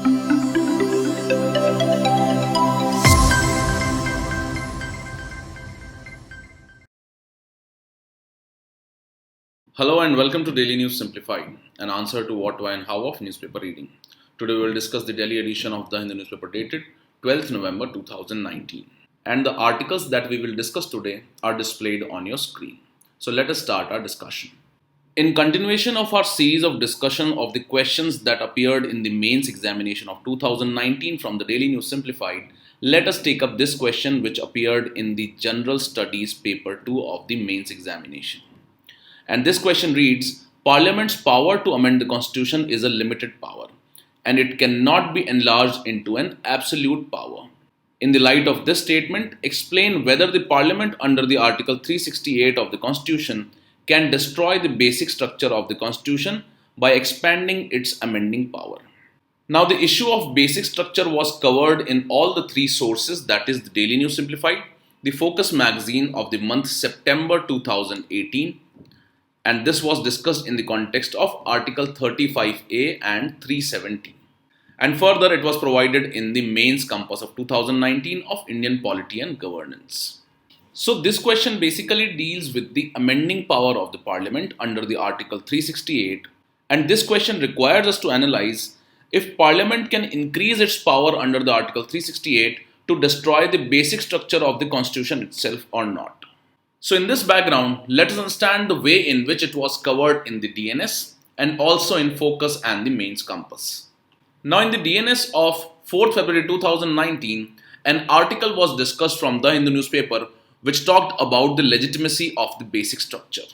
Hello and welcome to Daily News Simplified, an answer to what, why, and how of newspaper reading. Today we will discuss the daily edition of the Hindu newspaper dated 12th November 2019. And the articles that we will discuss today are displayed on your screen. So let us start our discussion. In continuation of our series of discussion of the questions that appeared in the mains examination of 2019 from the Daily News Simplified, let us take up this question which appeared in the General Studies paper 2 of the mains examination. And this question reads, Parliament's power to amend the constitution is a limited power, and it cannot be enlarged into an absolute power. In the light of this statement, explain whether the Parliament under the Article 368 of the Constitution can destroy the basic structure of the Constitution by expanding its amending power. Now, the issue of basic structure was covered in all the three sources, that is the Daily News Simplified, the Focus magazine of the month September 2018, and this was discussed in the context of Article 35A and 370. And further, it was provided in the mains compass of 2019 of Indian Polity and Governance. So this question basically deals with the amending power of the Parliament under the Article 368, and this question requires us to analyze if Parliament can increase its power under the Article 368 to destroy the basic structure of the Constitution itself or not. So in this background, let us understand the way in which it was covered in the DNS and also in Focus and the Mains Compass. Now in the DNS of 4th February 2019, an article was discussed from the Hindu newspaper which talked about the legitimacy of the basic structure.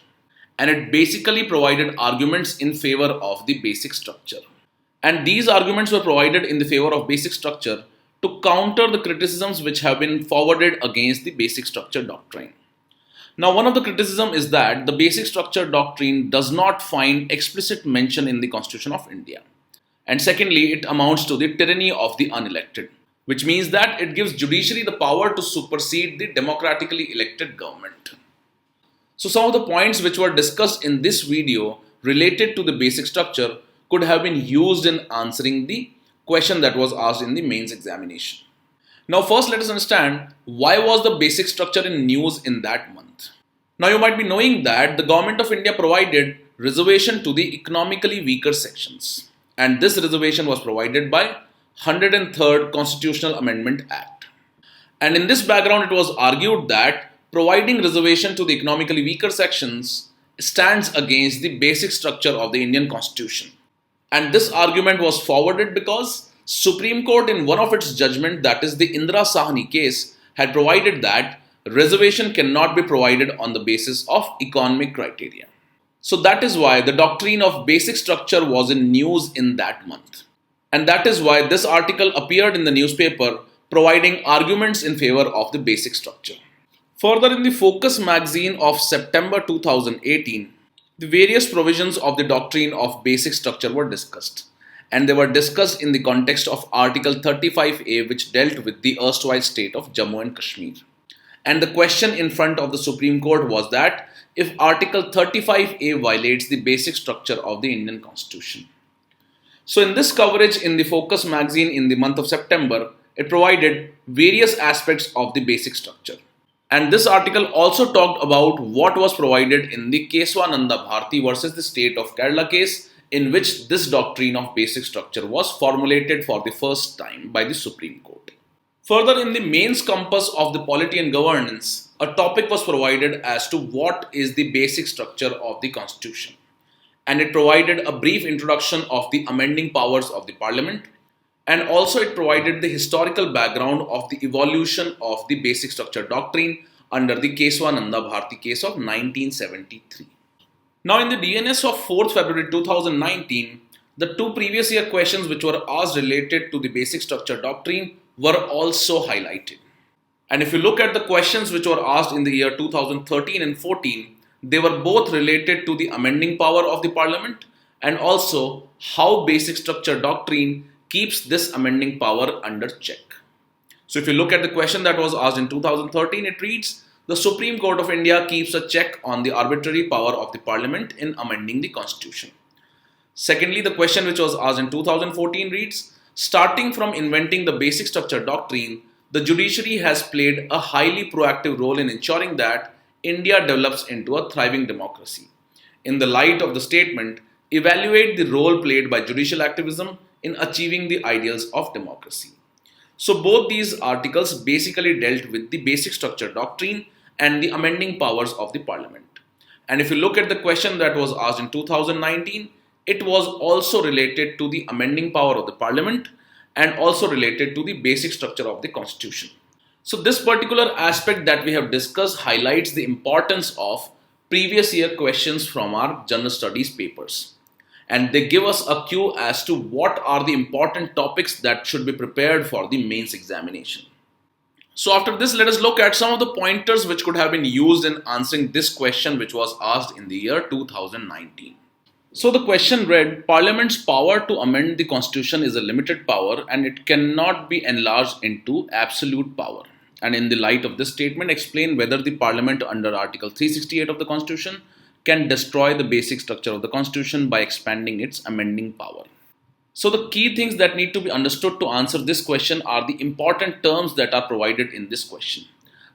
And it basically provided arguments in favor of the basic structure. And these arguments were provided in the favor of basic structure to counter the criticisms which have been forwarded against the basic structure doctrine. Now, one of the criticism is that the basic structure doctrine does not find explicit mention in the Constitution of India. And secondly, it amounts to the tyranny of the unelected, which means that it gives judiciary the power to supersede the democratically elected government. So some of the points which were discussed in this video related to the basic structure could have been used in answering the question that was asked in the mains examination. Now first let us understand why was the basic structure in news in that month. Now you might be knowing that the Government of India provided reservation to the economically weaker sections, and this reservation was provided by 103rd Constitutional Amendment Act. And in this background it was argued that providing reservation to the economically weaker sections stands against the basic structure of the Indian Constitution. And this argument was forwarded because Supreme Court in one of its judgment, that is the Indira Sahni case, had provided that reservation cannot be provided on the basis of economic criteria. So that is why the doctrine of basic structure was in news in that month. And that is why this article appeared in the newspaper providing arguments in favor of the basic structure. Further, in the Focus magazine of September 2018, the various provisions of the doctrine of basic structure were discussed. And they were discussed in the context of Article 35A, which dealt with the erstwhile state of Jammu and Kashmir. And the question in front of the Supreme Court was that if Article 35A violates the basic structure of the Indian Constitution. So in this coverage in the Focus magazine in the month of September, it provided various aspects of the basic structure. And this article also talked about what was provided in the Keswananda Bharti versus the state of Kerala case, in which this doctrine of basic structure was formulated for the first time by the Supreme Court. Further, in the mains compass of the Polity and Governance, a topic was provided as to what is the basic structure of the Constitution. And it provided a brief introduction of the amending powers of the Parliament, and also it provided the historical background of the evolution of the basic structure doctrine under the Keswananda Bharti case of 1973. Now in the DNS of 4th February 2019, the two previous year questions which were asked related to the basic structure doctrine were also highlighted. And if you look at the questions which were asked in the year 2013 and 14, they were both related to the amending power of the Parliament and also how basic structure doctrine keeps this amending power under check. So if you look at the question that was asked in 2013, it reads, the Supreme Court of India keeps a check on the arbitrary power of the Parliament in amending the Constitution. Secondly, the question which was asked in 2014 reads, Starting from inventing the basic structure doctrine, the judiciary has played a highly proactive role in ensuring that India develops into a thriving democracy. In the light of the statement, evaluate the role played by judicial activism in achieving the ideals of democracy. So, both these articles basically dealt with the basic structure doctrine and the amending powers of the parliament. And if you look at the question that was asked in 2019, it was also related to the amending power of the parliament and also related to the basic structure of the constitution. So, this particular aspect that we have discussed highlights the importance of previous year questions from our general studies papers. And they give us a cue as to what are the important topics that should be prepared for the mains examination. So, after this, let us look at some of the pointers which could have been used in answering this question, which was asked in the year 2019. So, the question read, Parliament's power to amend the constitution is a limited power and it cannot be enlarged into absolute power. And in the light of this statement, explain whether the Parliament under Article 368 of the Constitution can destroy the basic structure of the Constitution by expanding its amending power. So, the key things that need to be understood to answer this question are the important terms that are provided in this question.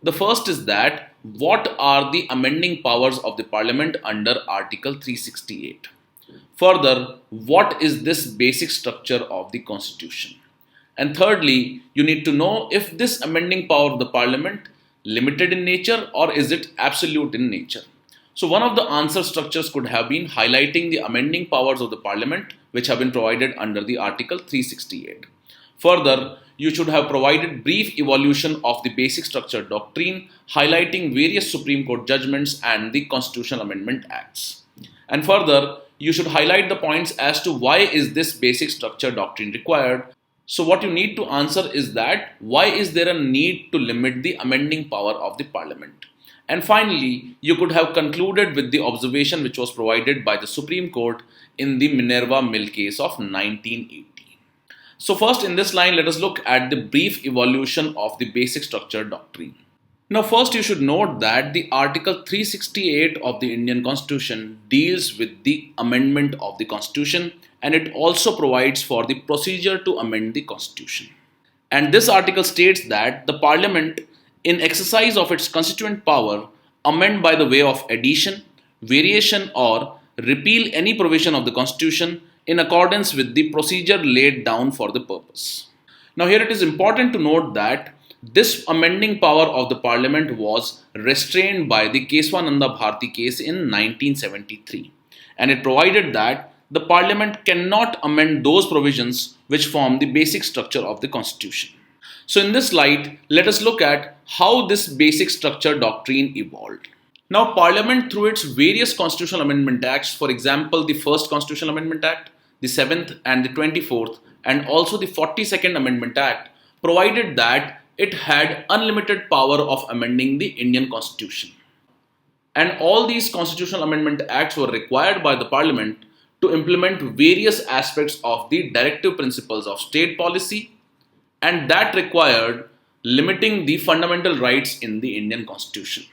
The first is that what are the amending powers of the Parliament under Article 368? Further, what is this basic structure of the Constitution? And thirdly, you need to know if this amending power of the Parliament limited in nature or is it absolute in nature. So one of the answer structures could have been highlighting the amending powers of the Parliament which have been provided under the Article 368. Further, you should have provided brief evolution of the basic structure doctrine highlighting various Supreme Court judgments and the Constitutional Amendment Acts. And further, you should highlight the points as to why is this basic structure doctrine required. So what you need to answer is that why is there a need to limit the amending power of the Parliament? And finally, you could have concluded with the observation which was provided by the Supreme Court in the Minerva Mill case of 1980. So first in this line, let us look at the brief evolution of the basic structure doctrine. Now first you should note that the Article 368 of the Indian Constitution deals with the amendment of the Constitution and it also provides for the procedure to amend the Constitution. And this article states that the Parliament, in exercise of its constituent power, amend by the way of addition, variation or repeal any provision of the Constitution in accordance with the procedure laid down for the purpose. Now here it is important to note that this amending power of the Parliament was restrained by the Keswananda Bharati case in 1973 and it provided that the Parliament cannot amend those provisions which form the basic structure of the Constitution. So in this light, let us look at how this basic structure doctrine evolved. Now Parliament through its various constitutional amendment acts, for example the first Constitutional Amendment Act, the 7th and the 24th and also the 42nd Amendment Act, provided that it had unlimited power of amending the Indian Constitution. And all these constitutional amendment acts were required by the Parliament to implement various aspects of the directive principles of state policy and that required limiting the fundamental rights in the Indian Constitution.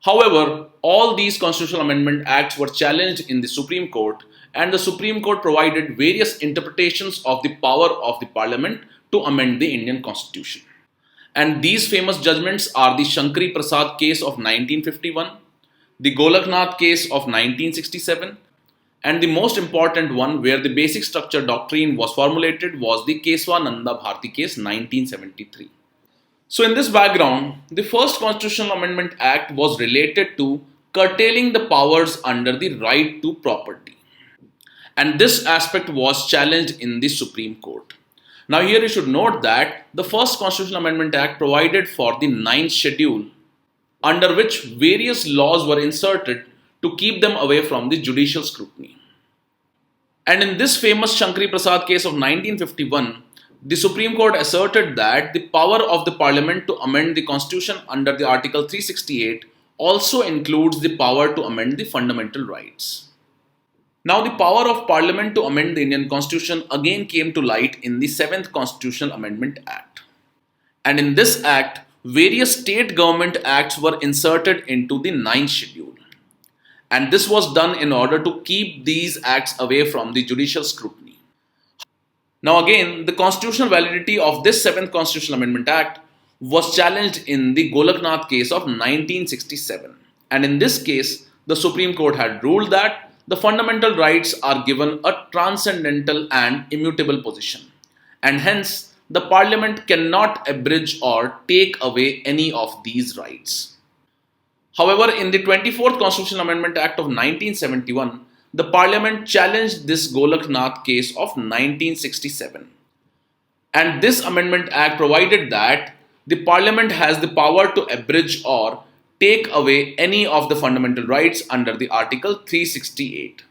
However, all these constitutional amendment acts were challenged in the Supreme Court and the Supreme Court provided various interpretations of the power of the Parliament to amend the Indian Constitution. And these famous judgments are the Shankari Prasad case of 1951, the Golaknath case of 1967, and the most important one where the basic structure doctrine was formulated was the Keswananda Bharati case 1973. So in this background, the first Constitutional Amendment Act was related to curtailing the powers under the right to property. And this aspect was challenged in the Supreme Court. Now here you should note that the first Constitutional Amendment Act provided for the 9th schedule under which various laws were inserted to keep them away from the judicial scrutiny. And in this famous Shankari Prasad case of 1951, the Supreme Court asserted that the power of the Parliament to amend the Constitution under the Article 368 also includes the power to amend the fundamental rights. Now the power of Parliament to amend the Indian Constitution again came to light in the 7th Constitutional Amendment Act. And in this act, various state government acts were inserted into the 9th schedule. And this was done in order to keep these acts away from the judicial scrutiny. Now again, the constitutional validity of this 7th Constitutional Amendment Act was challenged in the Golaknath case of 1967. And in this case, the Supreme Court had ruled that the fundamental rights are given a transcendental and immutable position. And hence, the Parliament cannot abridge or take away any of these rights. However, in the 24th Constitutional Amendment Act of 1971, the Parliament challenged this Golaknath case of 1967. And this Amendment Act provided that the Parliament has the power to abridge or take away any of the fundamental rights under the Article 368.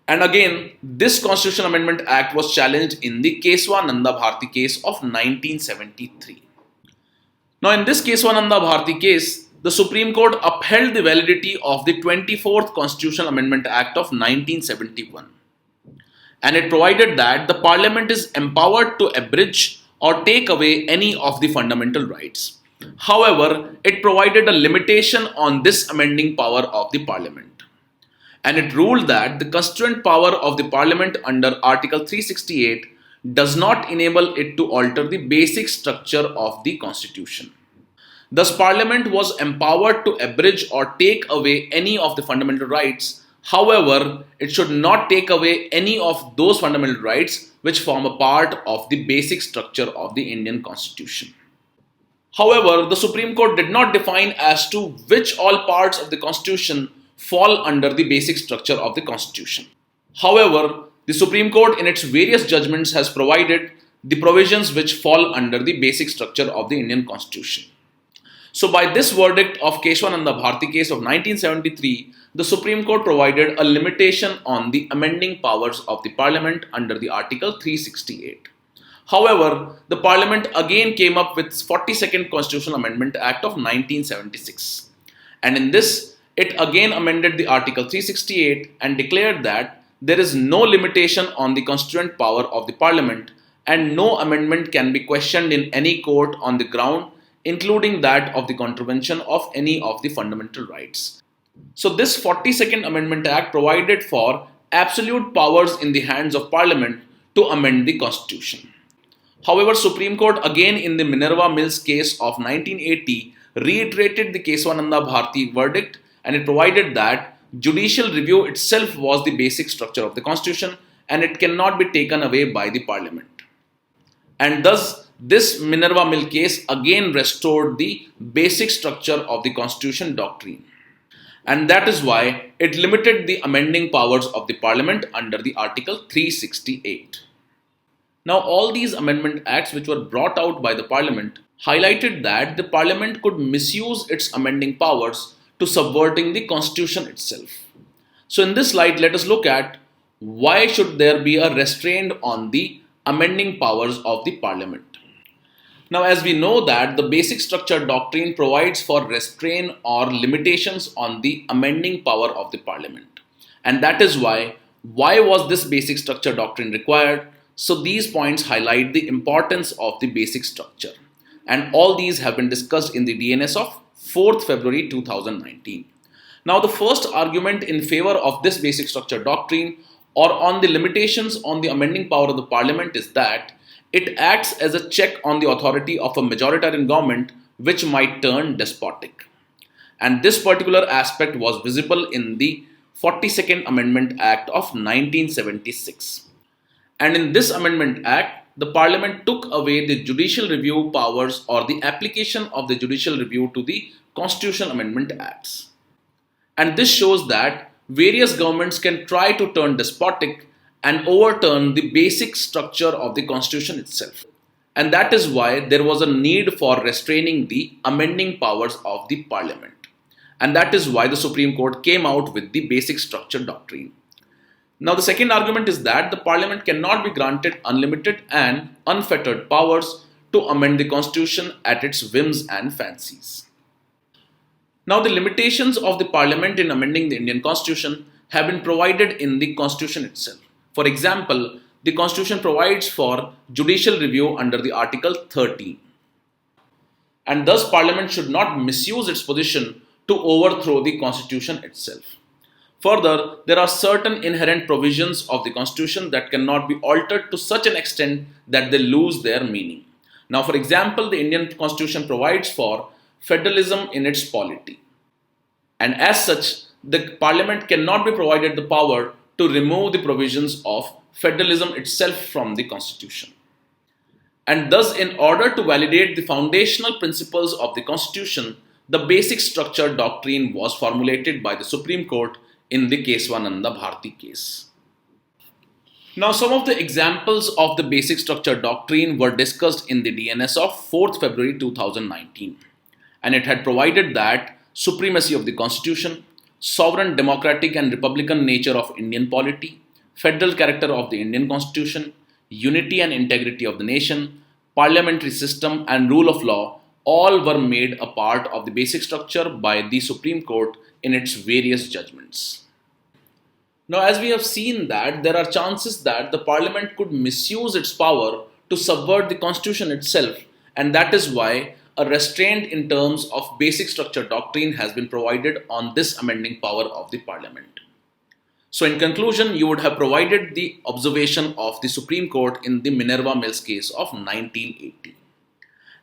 And again, this Constitutional Amendment Act was challenged in the Keswananda Bharti case of 1973. Now, in this Keswananda Bharti case, the Supreme Court upheld the validity of the 24th Constitutional Amendment Act of 1971. And it provided that the Parliament is empowered to abridge or take away any of the fundamental rights. However, it provided a limitation on this amending power of the Parliament. And it ruled that the constituent power of the Parliament under Article 368 does not enable it to alter the basic structure of the Constitution. Thus, Parliament was empowered to abridge or take away any of the fundamental rights. However, it should not take away any of those fundamental rights which form a part of the basic structure of the Indian Constitution. However, the Supreme Court did not define as to which all parts of the Constitution fall under the basic structure of the Constitution. However, the Supreme Court in its various judgments has provided the provisions which fall under the basic structure of the Indian Constitution. So by this verdict of Keswananda Bharti case of 1973, the Supreme Court provided a limitation on the amending powers of the Parliament under the Article 368. However, the Parliament again came up with 42nd Constitutional Amendment Act of 1976. And in this, it again amended the Article 368 and declared that there is no limitation on the constituent power of the Parliament and no amendment can be questioned in any court on the ground including that of the contravention of any of the fundamental rights. So this 42nd Amendment Act provided for absolute powers in the hands of Parliament to amend the Constitution. However, Supreme Court again in the Minerva Mills case of 1980 reiterated the Keswananda Bharti verdict and it provided that judicial review itself was the basic structure of the Constitution and it cannot be taken away by the Parliament. And thus, this Minerva Mill case again restored the basic structure of the Constitution doctrine. And that is why it limited the amending powers of the Parliament under the Article 368. Now, all these amendment acts which were brought out by the Parliament highlighted that the Parliament could misuse its amending powers to subverting the Constitution itself. So in this slide, let us look at why should there be a restraint on the amending powers of the Parliament. Now, as we know that the basic structure doctrine provides for restraint or limitations on the amending power of the Parliament. And that is why was this basic structure doctrine required? So these points highlight the importance of the basic structure. And all these have been discussed in the DNS of 4th February 2019. Now, the first argument in favor of this basic structure doctrine or on the limitations on the amending power of the Parliament is that it acts as a check on the authority of a majoritarian government which might turn despotic. And this particular aspect was visible in the 42nd Amendment Act of 1976. And in this Amendment Act, the Parliament took away the judicial review powers or the application of the judicial review to the Constitutional Amendment Acts. And this shows that various governments can try to turn despotic and overturn the basic structure of the Constitution itself. And that is why there was a need for restraining the amending powers of the Parliament. And that is why the Supreme Court came out with the basic structure doctrine. Now, the second argument is that the Parliament cannot be granted unlimited and unfettered powers to amend the Constitution at its whims and fancies. Now, the limitations of the Parliament in amending the Indian Constitution have been provided in the Constitution itself. For example, the Constitution provides for judicial review under the Article 13. And thus, Parliament should not misuse its position to overthrow the Constitution itself. Further, there are certain inherent provisions of the Constitution that cannot be altered to such an extent that they lose their meaning. Now, for example, the Indian Constitution provides for federalism in its polity. And as such, the Parliament cannot be provided the power to remove the provisions of federalism itself from the Constitution. And thus, in order to validate the foundational principles of the Constitution, the basic structure doctrine was formulated by the Supreme Court in the Keswananda Bharti case. Now, some of the examples of the basic structure doctrine were discussed in the DNS of 4th February 2019, and it had provided that supremacy of the Constitution, sovereign democratic and republican nature of Indian polity, federal character of the Indian Constitution, unity and integrity of the nation, parliamentary system and rule of law all were made a part of the basic structure by the Supreme Court in its various judgments. Now, as we have seen that there are chances that the Parliament could misuse its power to subvert the Constitution itself, and that is why a restraint in terms of basic structure doctrine has been provided on this amending power of the Parliament. So, in conclusion, you would have provided the observation of the Supreme Court in the Minerva Mills case of 1980.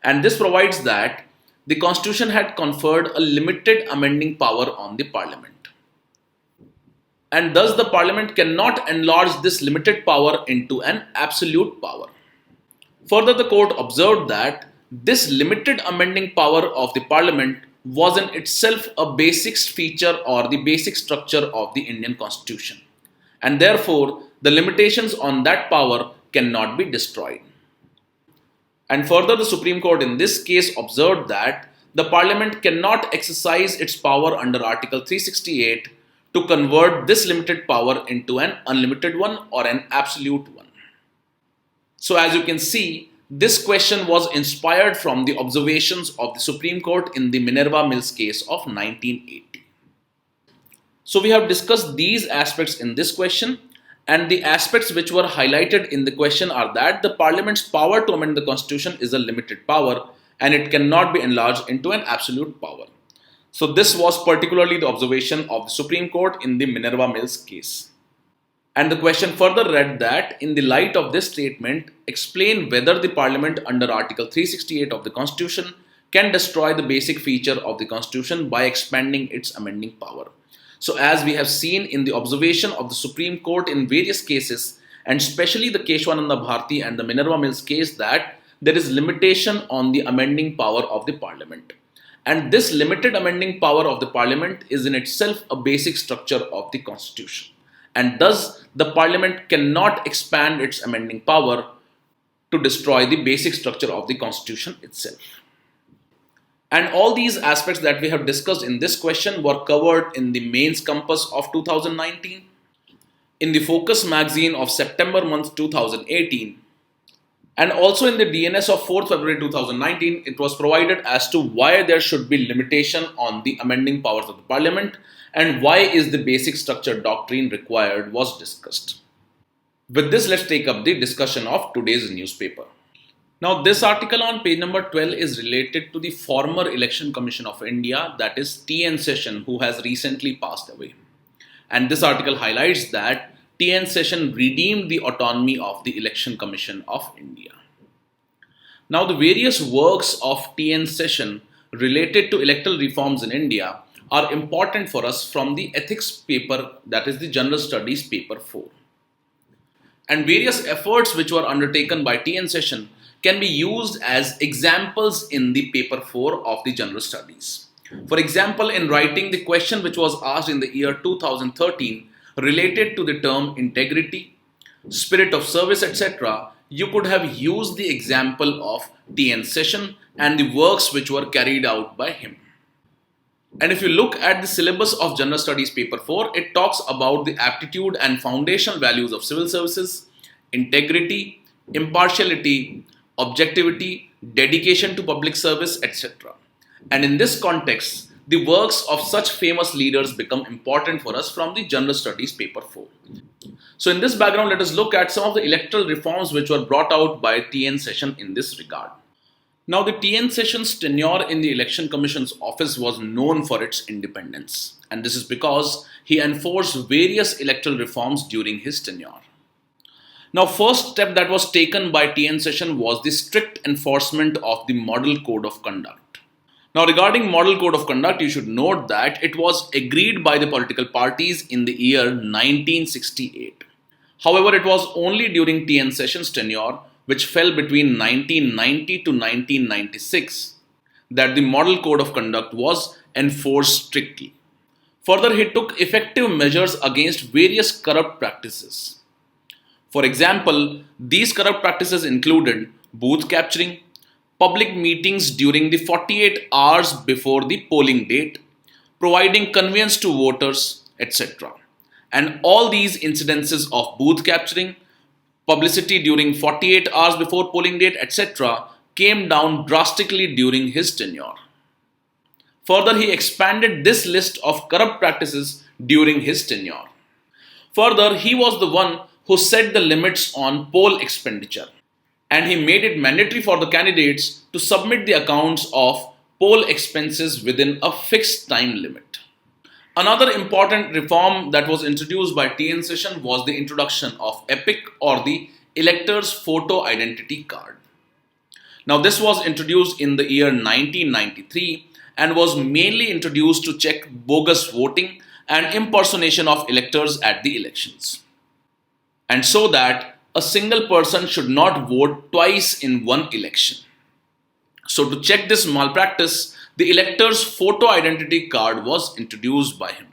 And this provides that the Constitution had conferred a limited amending power on the Parliament. And thus the Parliament cannot enlarge this limited power into an absolute power. Further, the court observed that this limited amending power of the Parliament was in itself a basic feature or the basic structure of the Indian Constitution, and therefore the limitations on that power cannot be destroyed. And further, the Supreme Court in this case observed that the Parliament cannot exercise its power under Article 368 to convert this limited power into an unlimited one or an absolute one. So, as you can see, this question was inspired from the observations of the Supreme Court in the Minerva Mills case of 1980. So, we have discussed these aspects in this question, and the aspects which were highlighted in the question are that the Parliament's power to amend the Constitution is a limited power and it cannot be enlarged into an absolute power. So this was particularly the observation of the Supreme Court in the Minerva Mills case. And the question further read that, in the light of this statement, explain whether the Parliament under Article 368 of the Constitution can destroy the basic feature of the Constitution by expanding its amending power. So as we have seen in the observation of the Supreme Court in various cases, and especially the Keswananda Bharti and the Minerva Mills case, that there is limitation on the amending power of the Parliament. And this limited amending power of the Parliament is in itself a basic structure of the Constitution. And thus, the Parliament cannot expand its amending power to destroy the basic structure of the Constitution itself. And all these aspects that we have discussed in this question were covered in the mains compass of 2019, in the Focus magazine of September month 2018, and also in the DNS of 4th February 2019, it was provided as to why there should be limitation on the amending powers of the Parliament and why is the basic structure doctrine required was discussed. With this, let's take up the discussion of today's newspaper. Now, this article on page number 12 is related to the former Election Commission of India, that is N Seshan, who has recently passed away. And this article highlights that N Seshan redeemed the autonomy of the Election Commission of India. Now, the various works of N Seshan related to electoral reforms in India are important for us from the ethics paper, that is the General Studies paper 4. And various efforts which were undertaken by N Seshan can be used as examples in the paper 4 of the General Studies. For example, in writing the question which was asked in the year 2013 related to the term integrity, spirit of service, etc., you could have used the example of N Seshan and the works which were carried out by him. And if you look at the syllabus of General Studies paper 4, it talks about the aptitude and foundational values of civil services, integrity, impartiality, objectivity, dedication to public service, etc. And in this context, the works of such famous leaders become important for us from the General Studies paper 4. So in this background, let us look at some of the electoral reforms which were brought out by N Seshan in this regard. Now, the TN Session's tenure in the Election Commission's office was known for its independence, and this is because he enforced various electoral reforms during his tenure. Now, first step that was taken by TN Session was the strict enforcement of the Model Code of Conduct. Now, regarding Model Code of Conduct, you should note that it was agreed by the political parties in the year 1968. However, it was only during TN Session's tenure, which fell between 1990 to 1996, that the Model Code of Conduct was enforced strictly. Further, he took effective measures against various corrupt practices. For example, these corrupt practices included booth capturing, public meetings during the 48 hours before the polling date, providing conveyance to voters, etc. And all these incidences of booth capturing, publicity during 48 hours before polling date, etc., came down drastically during his tenure. Further, he expanded this list of corrupt practices during his tenure. Further, he was the one who set the limits on poll expenditure, and he made it mandatory for the candidates to submit the accounts of poll expenses within a fixed time limit. Another important reform that was introduced by TN Session was the introduction of EPIC, or the Elector's Photo Identity Card. Now, this was introduced in the year 1993 and was mainly introduced to check bogus voting and impersonation of electors at the elections, and so that a single person should not vote twice in one election. So, to check this malpractice, the elector's photo identity card was introduced by him.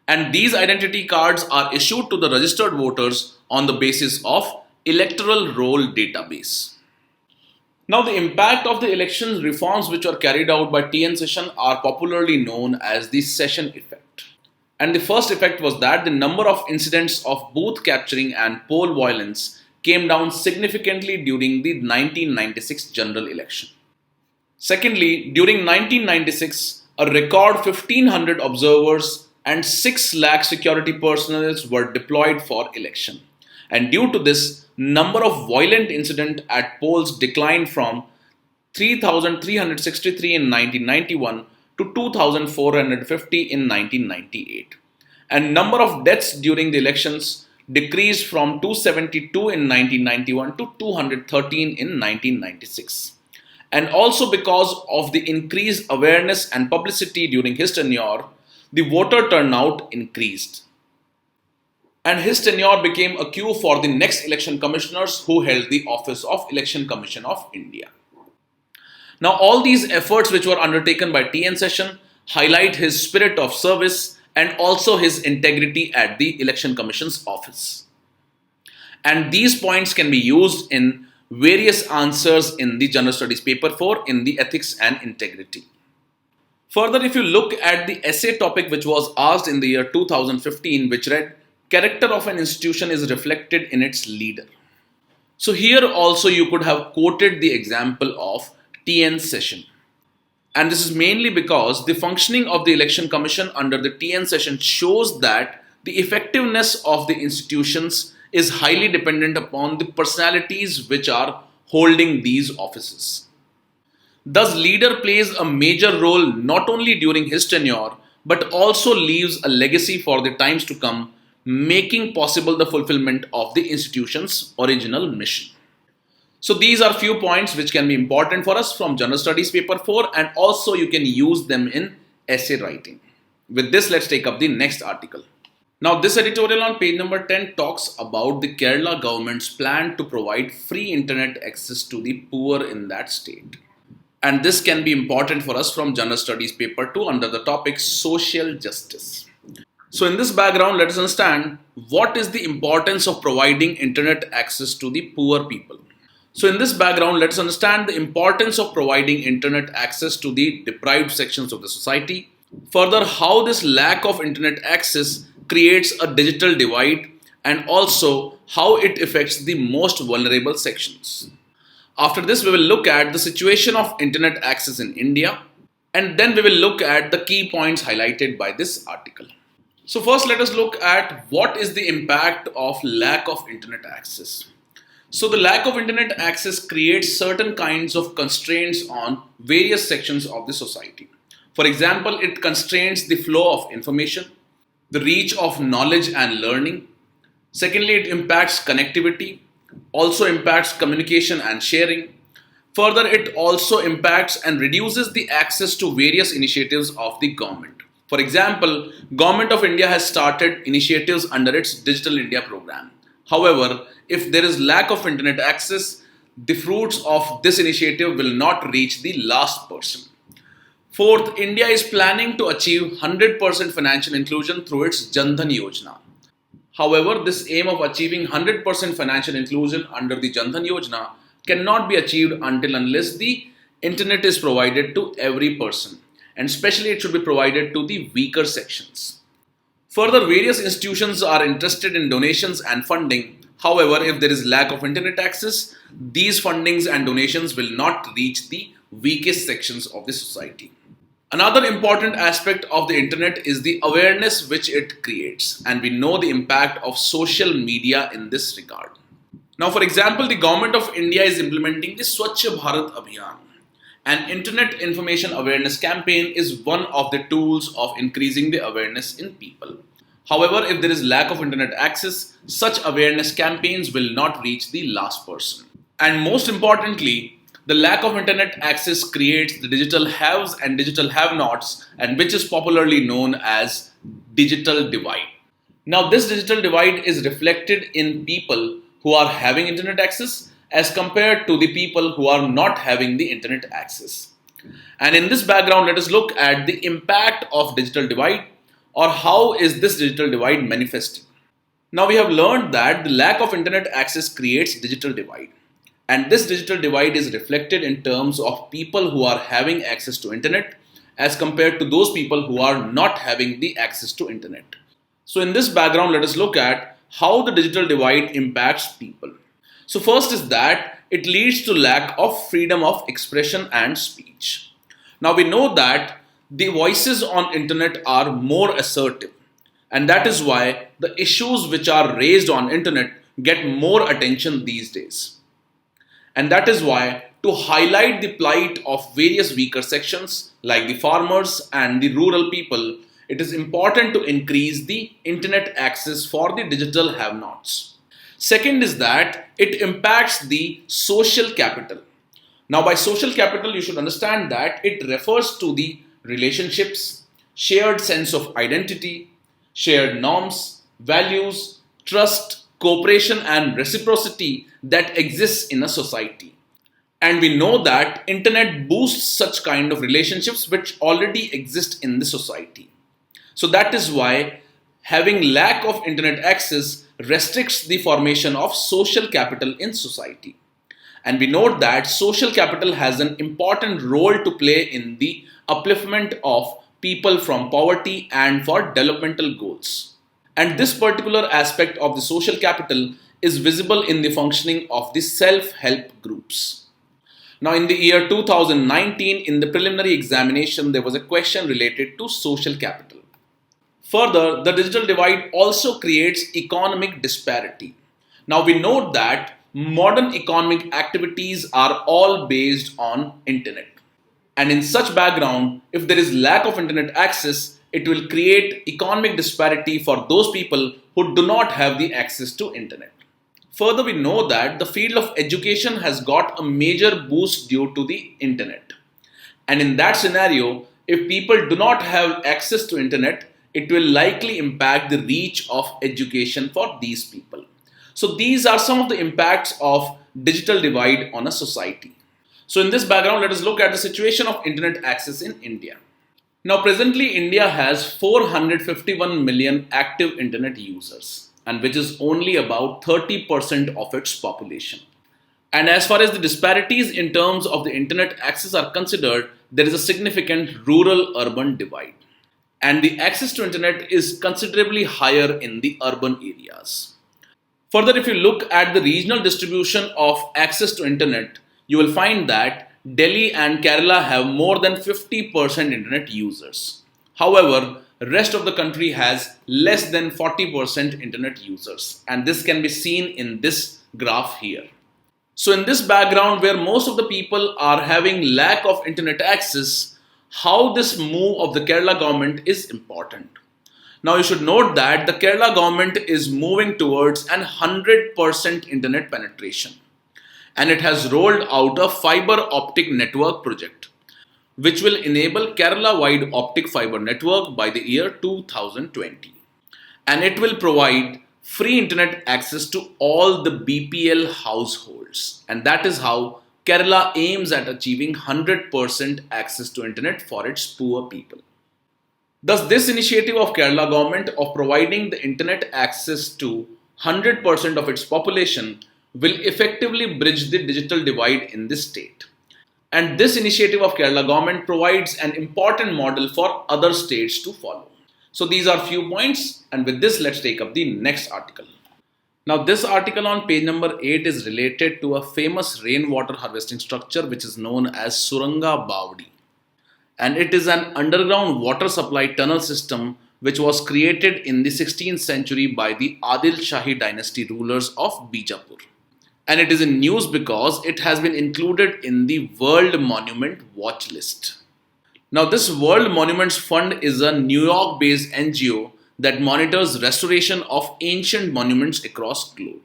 And these identity cards are issued to the registered voters on the basis of electoral roll database. Now, the impact of the elections reforms which were carried out by TN Session are popularly known as the Session effect. And the first effect was that the number of incidents of booth capturing and poll violence came down significantly during the 1996 general election. Secondly, during 1996, a record 1,500 observers and 6 lakh security personnel were deployed for election. And due to this, number of violent incidents at polls declined from 3,363 in 1991 to 2,450 in 1998. And number of deaths during the elections decreased from 272 in 1991 to 213 in 1996. And also because of the increased awareness and publicity during his tenure, the voter turnout increased. And his tenure became a cue for the next election commissioners who held the office of Election Commission of India. Now, all these efforts which were undertaken by TN Session highlight his spirit of service and also his integrity at the Election Commission's office. And these points can be used in various answers in the General Studies paper 4 in the ethics and integrity. Further, if you look at the essay topic which was asked in the year 2015, which read, "Character of an institution is reflected in its leader." So here also you could have quoted the example of TN Session. And this is mainly because the functioning of the Election Commission under the TN Session shows that the effectiveness of the institutions is highly dependent upon the personalities which are holding these offices. Thus, leader plays a major role not only during his tenure, but also leaves a legacy for the times to come, making possible the fulfillment of the institution's original mission. So these are few points which can be important for us from General Studies paper 4, and also you can use them in essay writing. With this, let's take up the next article. Now, this editorial on page number 10 talks about the Kerala government's plan to provide free internet access to the poor in that state. And this can be important for us from General Studies paper 2 under the topic social justice. So in this background, let us understand what is the importance of providing internet access to the poor people. So in this background, let us understand the importance of providing internet access to the deprived sections of the society. Further, how this lack of internet access creates a digital divide, and also how it affects the most vulnerable sections. After this, we will look at the situation of internet access in India, and then we will look at the key points highlighted by this article. So first, let us look at what is the impact of lack of internet access. So the lack of internet access creates certain kinds of constraints on various sections of the society. For example, it constrains the flow of information, the reach of knowledge and learning. Secondly, it impacts connectivity, also impacts communication and sharing. Further, it also impacts and reduces the access to various initiatives of the government. For example, Government of India has started initiatives under its Digital India program. However, if there is lack of internet access, the fruits of this initiative will not reach the last person. Fourth, India is planning to achieve 100% financial inclusion through its Jan Dhan Yojana. However, this aim of achieving 100% financial inclusion under the Jan Dhan Yojana cannot be achieved until unless the internet is provided to every person, and especially it should be provided to the weaker sections. Further, various institutions are interested in donations and funding. However, if there is lack of internet access, these fundings and donations will not reach the weakest sections of the society. Another important aspect of the internet is the awareness which it creates, and we know the impact of social media in this regard. Now, for example, the Government of India is implementing the Swachh Bharat Abhiyan. An internet information awareness campaign is one of the tools of increasing the awareness in people. However, if there is lack of internet access, such awareness campaigns will not reach the last person. And most importantly, the lack of internet access creates the digital haves and digital have-nots, and which is popularly known as digital divide. Now, this digital divide is reflected in people who are having internet access as compared to the people who are not having the internet access. And in this background, let us look at the impact of digital divide, or how is this digital divide manifested. Now, we have learned that the lack of internet access creates digital divide. And this digital divide is reflected in terms of people who are having access to internet as compared to those people who are not having the access to internet. So in this background, let us look at how the digital divide impacts people. So first is that it leads to lack of freedom of expression and speech. Now we know that the voices on internet are more assertive, and that is why the issues which are raised on internet get more attention these days. And that is why, to highlight the plight of various weaker sections like the farmers and the rural people, it is important to increase the internet access for the digital have-nots. Second is that it impacts the social capital. Now, by social capital, you should understand that it refers to the relationships, shared sense of identity, shared norms, values, trust, cooperation and reciprocity that exists in a society. And we know that internet boosts such kind of relationships which already exist in the society. So that is why having lack of internet access restricts the formation of social capital in society. And we note that social capital has an important role to play in the upliftment of people from poverty and for developmental goals. And this particular aspect of the social capital is visible in the functioning of the self-help groups. Now, in the year 2019, in the preliminary examination, there was a question related to social capital. Further, the digital divide also creates economic disparity. Now, we note that modern economic activities are all based on internet. And in such background, if there is lack of internet access, it will create economic disparity for those people who do not have the access to internet. Further, we know that the field of education has got a major boost due to the internet. And in that scenario, if people do not have access to internet, it will likely impact the reach of education for these people. So these are some of the impacts of digital divide on a society. So in this background, let us look at the situation of internet access in India. Now, presently, India has 451 million active internet users, and which is only about 30% of its population. And as far as the disparities in terms of the internet access are considered, there is a significant rural-urban divide. And the access to internet is considerably higher in the urban areas. Further, if you look at the regional distribution of access to internet, you will find that Delhi and Kerala have more than 50% internet users. However, the rest of the country has less than 40% internet users, and this can be seen in this graph here. So in this background where most of the people are having lack of internet access, how this move of the Kerala government is important. Now you should note that the Kerala government is moving towards an 100% internet penetration, and it has rolled out a fiber optic network project which will enable Kerala wide optic fiber network by the year 2020, and it will provide free internet access to all the BPL households, and that is how Kerala aims at achieving 100% access to internet for its poor people. Thus, this initiative of Kerala government of providing the internet access to 100% of its population will effectively bridge the digital divide in this state. And this initiative of Kerala government provides an important model for other states to follow. So these are few points, and with this let's take up the next article. Now this article on page number 8 is related to a famous rainwater harvesting structure which is known as Suranga Bavdi. And it is an underground water supply tunnel system which was created in the 16th century by the Adil Shahi dynasty rulers of Bijapur. And it is in news because it has been included in the World Monument Watch List. Now this World Monuments Fund is a New York based NGO that monitors restoration of ancient monuments across globe.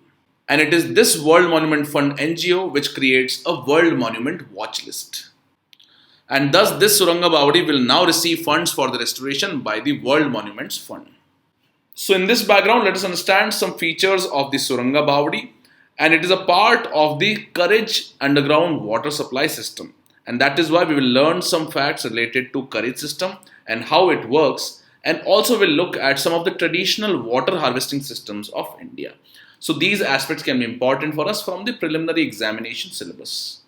And it is this World Monument Fund NGO which creates a World Monument Watch List. And thus this Suranga Bavdi will now receive funds for the restoration by the World Monuments Fund. So in this background, let us understand some features of the Suranga Bavdi, and it is a part of the Courage underground water supply system. And that is why we will learn some facts related to Courage system and how it works, and also will look at some of the traditional water harvesting systems of India. So these aspects can be important for us from the preliminary examination syllabus.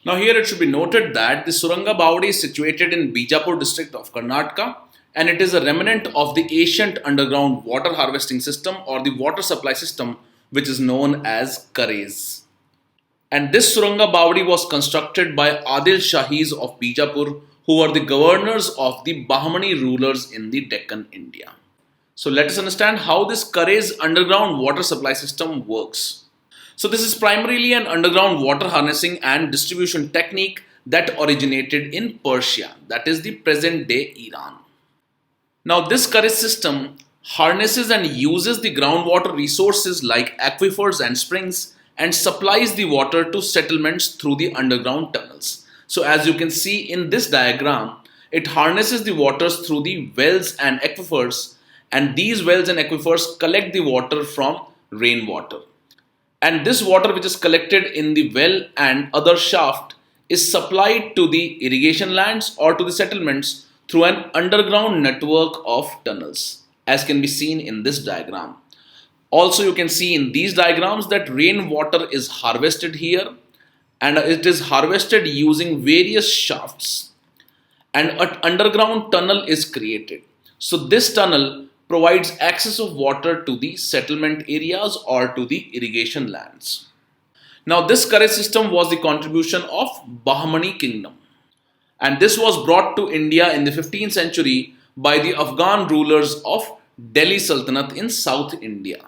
Now here it should be noted that the Suranga Bavdi is situated in Bijapur district of Karnataka, and it is a remnant of the ancient underground water harvesting system or the water supply system which is known as Courage. And this Suranga Bavdi was constructed by Adil Shahis of Bijapur, who were the governors of the Bahmani rulers in the Deccan, India. So let us understand how this Courage underground water supply system works. So this is primarily an underground water harnessing and distribution technique that originated in Persia, that is the present day Iran. Now this Courage system harnesses and uses the groundwater resources like aquifers and springs and supplies the water to settlements through the underground tunnels. So as you can see in this diagram, it harnesses the waters through the wells and aquifers, and these wells and aquifers collect the water from rainwater. And this water which is collected in the well and other shaft is supplied to the irrigation lands or to the settlements through an underground network of tunnels, as can be seen in this diagram. Also you can see in these diagrams that rainwater is harvested here, and it is harvested using various shafts, and an underground tunnel is created. So this tunnel provides access of water to the settlement areas or to the irrigation lands. Now this Courage system was the contribution of Bahmani kingdom, and this was brought to India in the 15th century by the Afghan rulers of Delhi Sultanate in South India.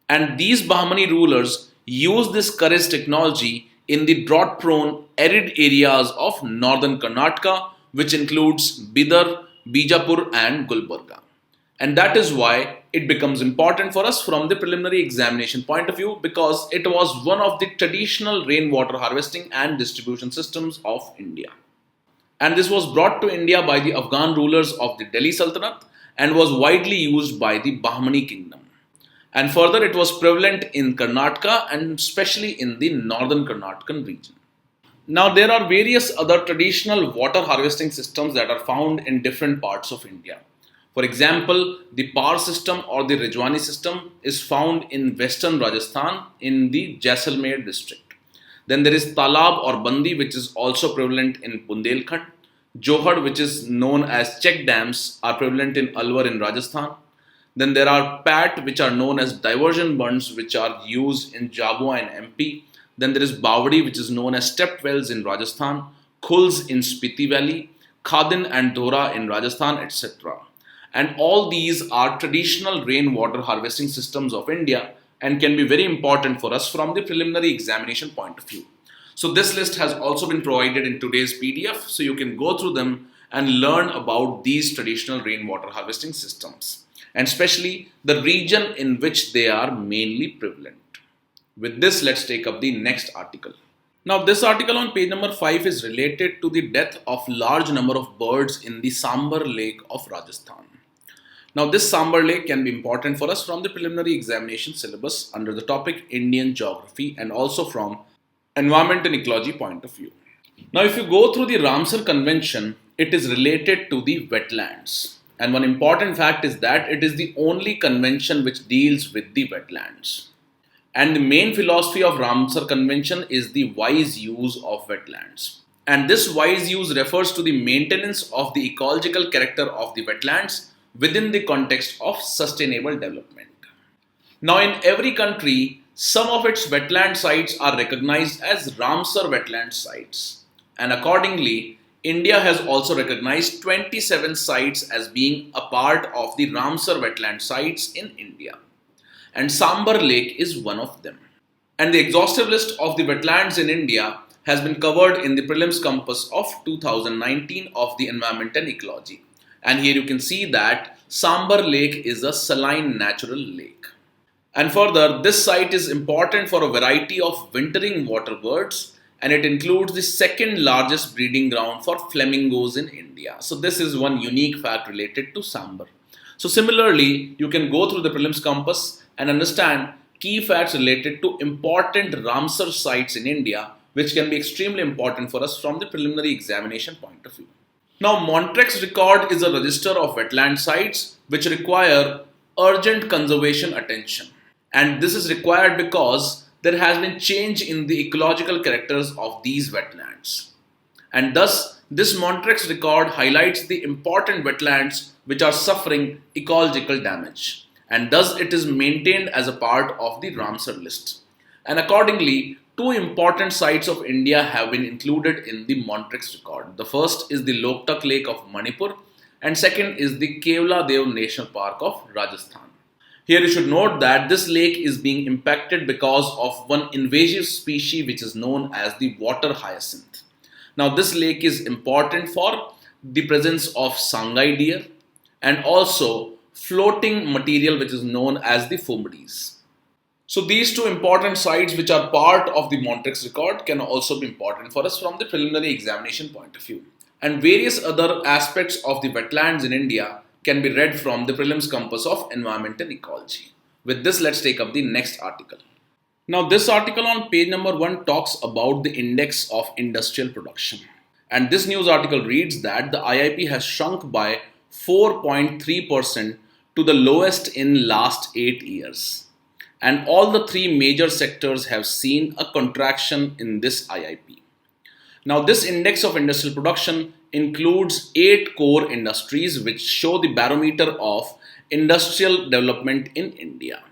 And these Bahmani rulers used this Courage technology in the drought prone arid areas of northern Karnataka, which includes Bidar, Bijapur and Gulbarga. And that is why it becomes important for us from the preliminary examination point of view, because it was one of the traditional rainwater harvesting and distribution systems of India. And this was brought to India by the Afghan rulers of the Delhi Sultanate and was widely used by the Bahmani kingdom. And further, it was prevalent in Karnataka and especially in the northern Karnataka region. Now there are various other traditional water harvesting systems that are found in different parts of India. For example, the Par system or the Rajwani system is found in western Rajasthan in the Jaisalmer district. Then there is Talab or Bandi, which is also prevalent in Bundelkhand. Johad, which is known as check dams, are prevalent in Alwar in Rajasthan. Then there are Pat, which are known as diversion bunds, which are used in Jabua in MP. Then there is Bawadi, which is known as stepped wells in Rajasthan, Khuls in Spiti Valley, Khadin and Dhora in Rajasthan, etc. And all these are traditional rainwater harvesting systems of India, and can be very important for us from the preliminary examination point of view. So this list has also been provided in today's PDF, so you can go through them and learn about these traditional rainwater harvesting systems, and especially the region in which they are mainly prevalent. With this, let's take up the next article. Now, this article on page number 5 is related to the death of large number of birds in the Sambhar lake of Rajasthan. Now, this Sambhar lake can be important for us from the preliminary examination syllabus under the topic Indian geography and also from environment and ecology point of view. Now, if you go through the Ramsar Convention, it is related to the wetlands. And one important fact is that it is the only convention which deals with the wetlands. And the main philosophy of Ramsar Convention is the wise use of wetlands. And this wise use refers to the maintenance of the ecological character of the wetlands within the context of sustainable development. Now, in every country, some of its wetland sites are recognized as Ramsar wetland sites. And accordingly, India has also recognized 27 sites as being a part of the Ramsar wetland sites in India. And Sambhar Lake is one of them. And the exhaustive list of the wetlands in India has been covered in the prelims compass of 2019 of the environment and ecology. And here you can see that Sambhar Lake is a saline natural lake. And further, this site is important for a variety of wintering water birds, and it includes the second largest breeding ground for flamingos in India. So this is one unique fact related to Sambhar. So similarly, you can go through the prelims compass and understand key facts related to important Ramsar sites in India, which can be extremely important for us from the preliminary examination point of view. Now, Montrex record is a register of wetland sites which require urgent conservation attention. And this is required because there has been change in the ecological characters of these wetlands. And thus, this Montrex record highlights the important wetlands which are suffering ecological damage. And thus it is maintained as a part of the Ramsar list. And accordingly, two important sites of India have been included in the Montrex record. The first is the Loktak Lake of Manipur, and second is the Kevla Dev National Park of Rajasthan. Here you should note that this lake is being impacted because of one invasive species which is known as the water hyacinth. Now, this lake is important for the presence of Sangai deer and also floating material which is known as the fumadies. So these two important sites which are part of the Montrex record can also be important for us from the preliminary examination point of view. And various other aspects of the wetlands in India can be read from the prelims compass of environment and ecology. With this, let's take up the next article. Now, this article on page number 1 talks about the index of industrial production. And this news article reads that the IIP has shrunk by 4.3% to the lowest in last 8 years. And all the three major sectors have seen a contraction in this IIP. Now, this index of industrial production includes 8 core industries which show the barometer of industrial development in India.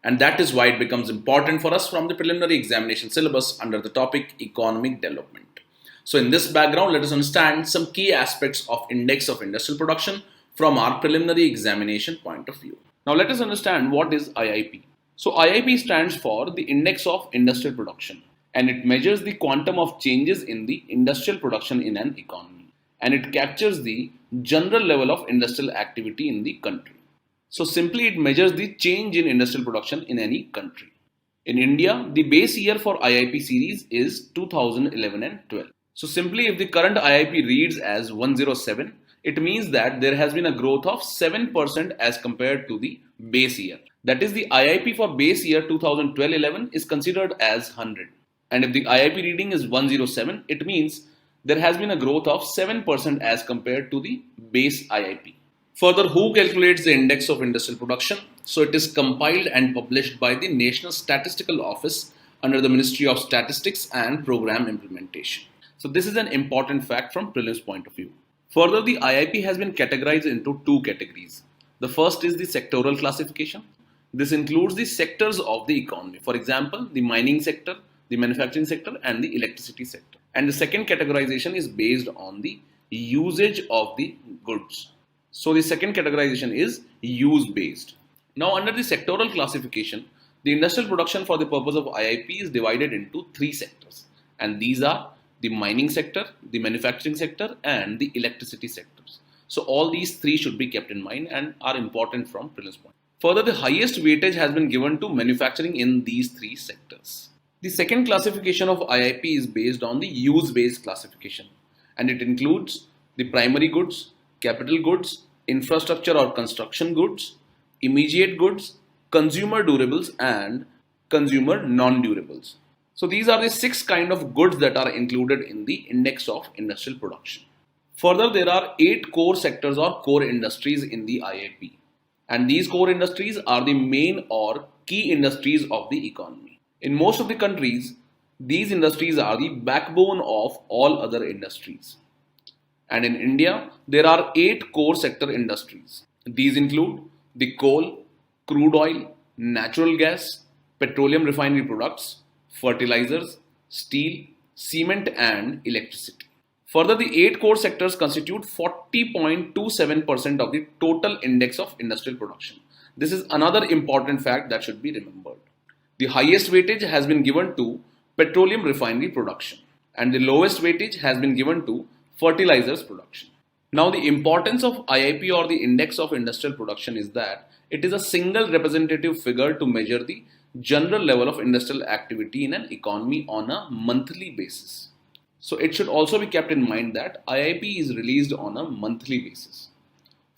And that is why it becomes important for us from the preliminary examination syllabus under the topic economic development. So in this background, let us understand some key aspects of index of industrial production from our preliminary examination point of view. Now let us understand what is IIP. So IIP stands for the Index of Industrial Production, and it measures the quantum of changes in the industrial production in an economy, and it captures the general level of industrial activity in the country. So simply it measures the change in industrial production in any country. In India, the base year for IIP series is 2011 and 12. So simply if the current IIP reads as 107, it means that there has been a growth of 7% as compared to the base year. That is, the IIP for base year 2012-11 is considered as 100. And if the IIP reading is 107, it means there has been a growth of 7% as compared to the base IIP. Further, who calculates the index of industrial production? So it is compiled and published by the National Statistical Office under the Ministry of Statistics and Program Implementation. So this is an important fact from prelims point of view. Further, the IIP has been categorized into 2 categories. The first is the sectoral classification. This includes the sectors of the economy. For example, the mining sector, the manufacturing sector, and the electricity sector. And the second categorization is based on the usage of the goods. So the second categorization is use based. Now under the sectoral classification, The industrial production for the purpose of IIP is divided into three sectors, and these are the mining sector, the manufacturing sector, and the electricity sectors. So all these three should be kept in mind and are important from prelims point. Further, the highest weightage has been given to manufacturing in these three sectors. The second classification of IIP is based on the use-based classification, and it includes the primary goods, capital goods, infrastructure or construction goods, immediate goods, consumer durables, and consumer non-durables. So these are the six kind of goods that are included in the index of industrial production. Further, there are 8 core sectors or core industries in the IIP, and these core industries are the main or key industries of the economy. In most of the countries, these industries are the backbone of all other industries. And in India, there are 8 core sector industries. These include the coal, crude oil, natural gas, petroleum refinery products, fertilizers, steel, cement, and electricity. Further, the 8 core sectors constitute 40.27% of the total index of industrial production. This is another important fact that should be remembered. The highest weightage has been given to petroleum refinery production, and the lowest weightage has been given to fertilizers production. Now, the importance of IIP or the index of industrial production is that it is a single representative figure to measure the general level of industrial activity in an economy on a monthly basis. So it should also be kept in mind that IIP is released on a monthly basis.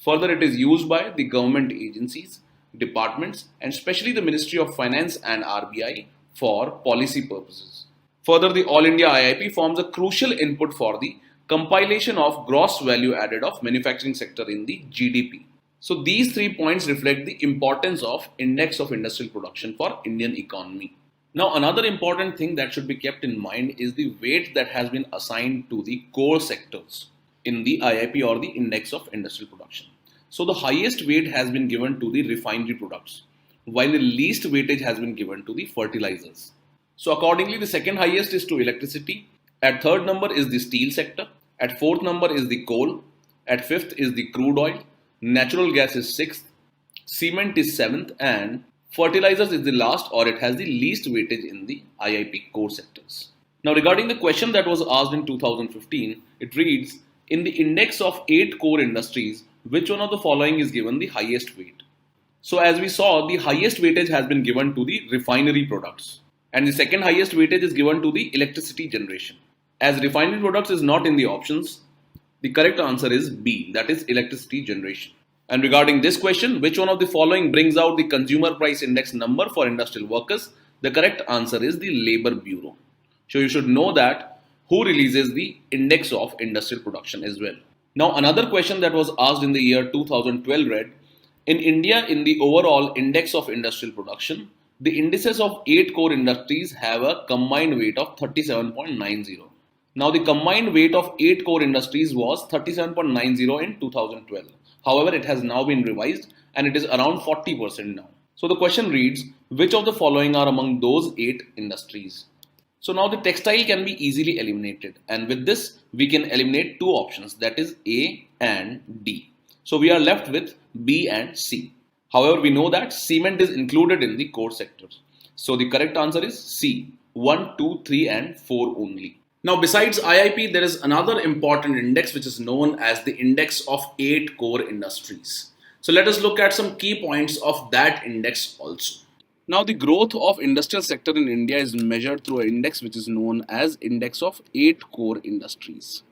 Further, it is used by the government agencies, departments, and especially the Ministry of Finance and RBI for policy purposes. Further, the All India IIP forms a crucial input for the compilation of gross value added of manufacturing sector in the GDP. So these 3 points reflect the importance of index of industrial production for Indian economy. Now, another important thing that should be kept in mind is the weight that has been assigned to the core sectors in the IIP or the index of industrial production. So the highest weight has been given to the refinery products, while the least weightage has been given to the fertilizers. So accordingly, the second highest is to electricity. At third number is the steel sector. At fourth number is the coal. At fifth is the crude oil. Natural gas is sixth. Cement is seventh, and fertilizers is the last, or it has the least weightage in the IIP core sectors. Now, regarding the question that was asked in 2015, it reads, in the index of 8 core industries, which one of the following is given the highest weight? So as we saw, the highest weightage has been given to the refinery products, and the second highest weightage is given to the electricity generation. As refinery products is not in the options, the correct answer is B, that is electricity generation. And regarding this question, which one of the following brings out the consumer price index number for industrial workers? The correct answer is the Labor Bureau. So you should know that who releases the index of industrial production as well. Now, another question that was asked in the year 2012 read, in India, in the overall index of industrial production, the indices of 8 core industries have a combined weight of 37.90. Now, the combined weight of 8 core industries was 37.90 in 2012. However, it has now been revised and it is around 40% now. So the question reads, which of the following are among those 8 industries? So now the textile can be easily eliminated, and with this we can eliminate 2 options, that is A and D. So we are left with B and C. However, we know that cement is included in the core sectors. So the correct answer is C, 1, 2, 3 and 4 only. Now, besides IIP, there is another important index which is known as the index of 8 core industries. So let us look at some key points of that index also. Now, the growth of industrial sector in India is measured through an index which is known as index of 8 core industries.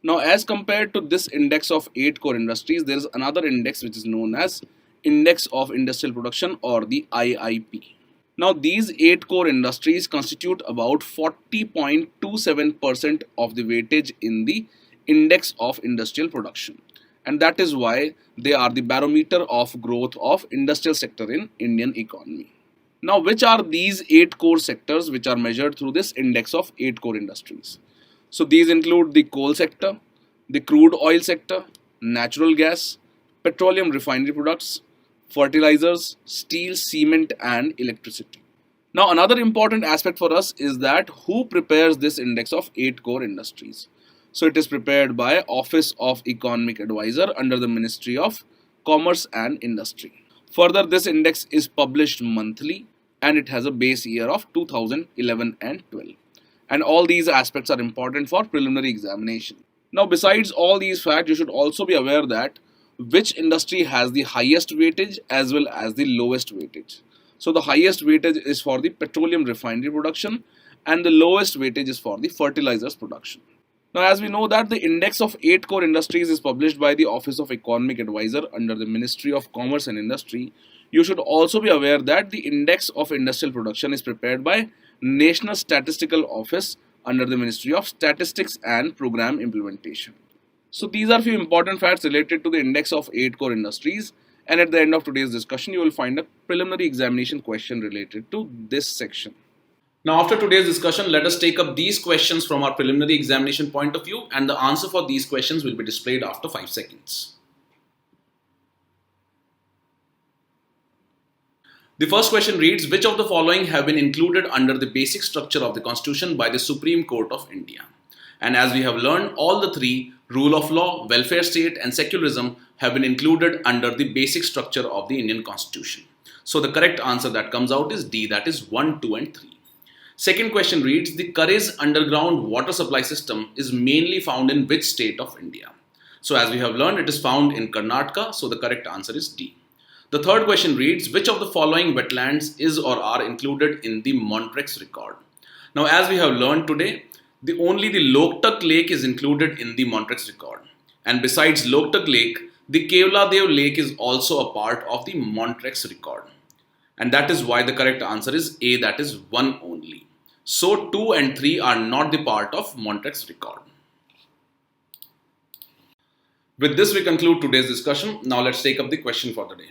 Now, as compared to this index of 8 core industries, there is another index which is known as index of industrial production or the IIP. Now, these 8 core industries constitute about 40.27% of the weightage in the index of industrial production. And that is why they are the barometer of growth of industrial sector in Indian economy. Now, which are these 8 core sectors which are measured through this index of 8 core industries? So, these include the coal sector, the crude oil sector, natural gas, petroleum refinery products, fertilizers, steel, cement and electricity. Now, another important aspect for us is that who prepares this index of 8 core industries? So, it is prepared by Office of Economic Advisor under the Ministry of Commerce and Industry. Further, this index is published monthly and it has a base year of 2011 and 12. And all these aspects are important for preliminary examination. Now, besides all these facts, you should also be aware that which industry has the highest weightage as well as the lowest weightage. So the highest weightage is for the petroleum refinery production and the lowest weightage is for the fertilizers production. Now, as we know that the index of 8 core industries is published by the Office of Economic Advisor under the Ministry of Commerce and Industry, you should also be aware that the index of industrial production is prepared by National Statistical Office under the Ministry of Statistics and Program Implementation. So these are few important facts related to the index of 8 core industries, and at the end of today's discussion you will find a preliminary examination question related to this section. Now, after today's discussion, let us take up these questions from our preliminary examination point of view, and the answer for these questions will be displayed after 5 seconds. The first question reads, which of the following have been included under the basic structure of the Constitution by the Supreme Court of India? And as we have learned, all the three, rule of law, welfare state and secularism, have been included under the basic structure of the Indian Constitution. So the correct answer that comes out is D, that is 1, 2 and 3. Second question reads, the Currey's underground water supply system is mainly found in which state of India? So as we have learned, it is found in Karnataka, so the correct answer is D. The third question reads, which of the following wetlands is or are included in the Montrex record? Now, as we have learned today, only the Loktak Lake is included in the Montrex record. And besides Loktak Lake, the Kevladev Lake is also a part of the Montrex record. And that is why the correct answer is A, that is 1 only. So 2 and 3 are not the part of Montrex record. With this we conclude today's discussion. Now let's take up the question for the day.